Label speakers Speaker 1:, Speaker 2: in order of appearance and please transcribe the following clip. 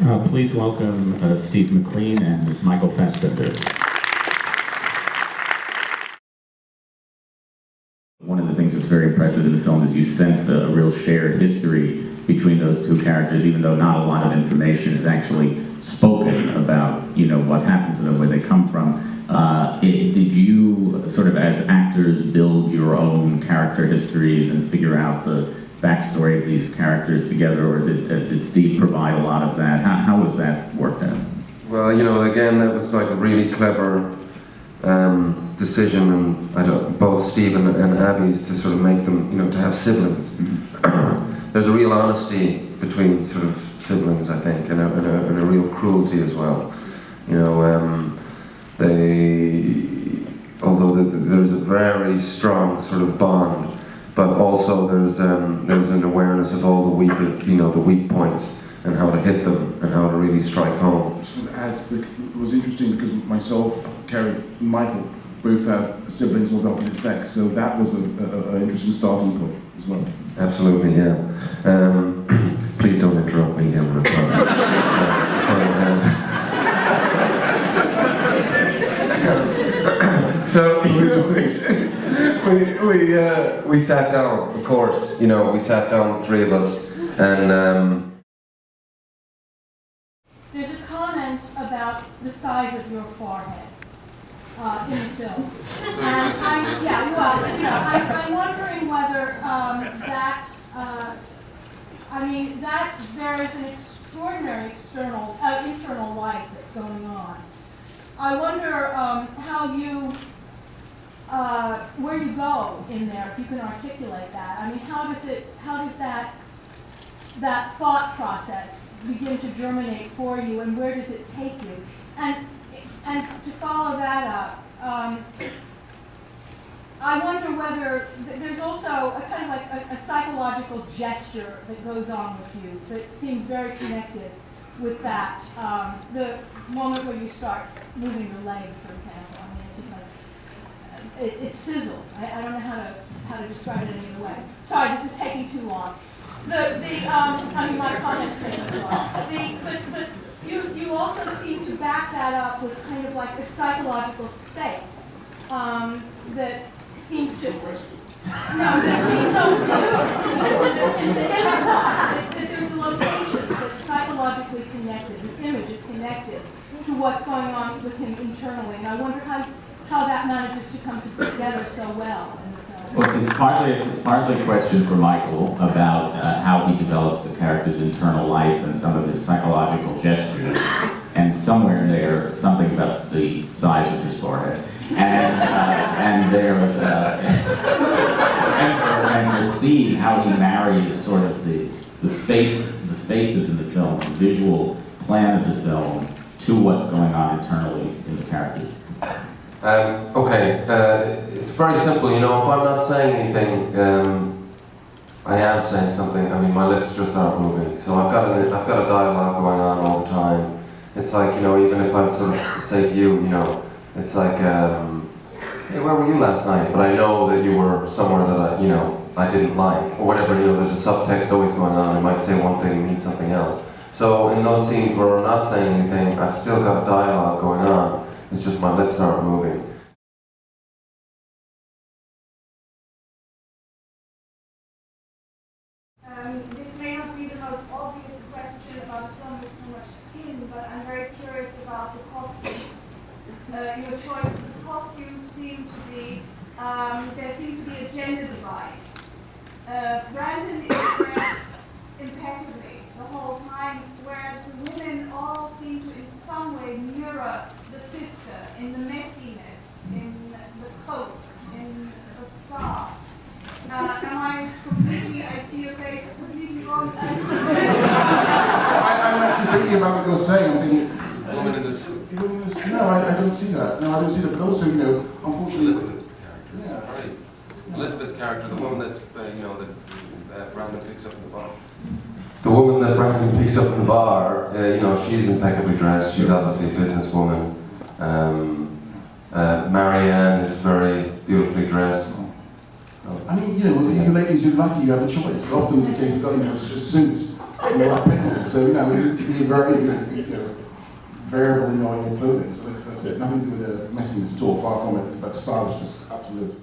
Speaker 1: Please welcome Steve McQueen and Michael Fassbender. One of the things that's very impressive in the film is you sense a real shared history between those two characters, even though not a lot of information is actually spoken about, you know, what happened to them, where they come from. Did you, sort of as actors, build your own character histories and figure out the backstory of these characters together, or did Steve provide a lot of that? How was that worked out?
Speaker 2: Well, you know, again, that was like a really clever decision, and both Steve and Abby's, to sort of make them, you know, to have siblings. Mm-hmm. There's a real honesty between sort of siblings, I think, and a real cruelty as well. You know, although there's a very strong sort of bond, but also there's an awareness of all the weak points and how to hit them and how to really strike home.
Speaker 3: Just want to add, it was interesting because myself, Kerry, and Michael both have siblings of the opposite sex, so that was an interesting starting point as well.
Speaker 2: Absolutely, yeah. Please don't interrupt me again. So we sat down, of course. You know, we sat down, the three of us, and.
Speaker 4: There's a comment about the size of your forehead in the film, and I'm wondering whether that there is an extraordinary internal life that's going on. I wonder how you, where you go in there, if you can articulate that. I mean, how does that thought process begin to germinate for you, and where does it take you? And to follow that up, I wonder whether there's also a kind of like a psychological gesture that goes on with you that seems very connected with that. The moment where you start moving your leg, for example, I mean, it's just like, it sizzles. I don't know how to describe it any other way. Sorry, this is taking too long. I mean, my comments take too long. But you also seem to back that up with kind of like a psychological space that seems to. No, that seems that there's a location that's psychologically connected. The image is connected to what's going on with him internally, and I wonder how that manages to come together so well in the film.
Speaker 1: Well, it's partly a question for Michael about how he develops the character's internal life and some of his psychological gestures, and somewhere in there, something about the size of his forehead. And there was and for Steve, how he marries sort of the spaces in the film, the visual plan of the film, to what's going on internally in the characters.
Speaker 2: It's very simple. You know, if I'm not saying anything, I am saying something. I mean, my lips just aren't moving. So I've got a dialogue going on all the time. It's like, you know, even if I sort of say to you, you know, it's like, hey, where were you last night? But I know that you were somewhere that I didn't like, or whatever. You know, there's a subtext always going on. I might say one thing and mean something else. So in those scenes where I'm not saying anything, I've still got a dialogue going on. It's just my lips aren't moving.
Speaker 5: This may not be the most obvious question about a film with so much skin, but I'm very curious about the costumes. Your choices of costumes seem to be, there seems to be a gender divide. Brandon is dressed impeccably the whole time, whereas the women all seem to in some way mirror the sister in the messiness, in the coats, in the scarves. Am I completely, I see your face completely wrong? I'm
Speaker 3: actually thinking about what you're saying. I'm thinking,
Speaker 2: woman in the suit.
Speaker 3: No, I don't see that. No, I don't see that. But also, you know, unfortunately,
Speaker 2: Elizabeth's character. Yeah. Right. Elizabeth's character, the woman that's, that Brandon picks up in the bar. The woman that Brandon picks up in the bar, you know, she's impeccably dressed. She's obviously a businesswoman. Marianne is very beautifully dressed.
Speaker 3: I mean, you know, you ladies, you're lucky you have a choice. Often it's the case you've got, you know, a suit in the right people. So, you know, we need to be very, variable in your clothing. So that's it. Nothing to do with messiness at all, far from it, but stylishness, absolute.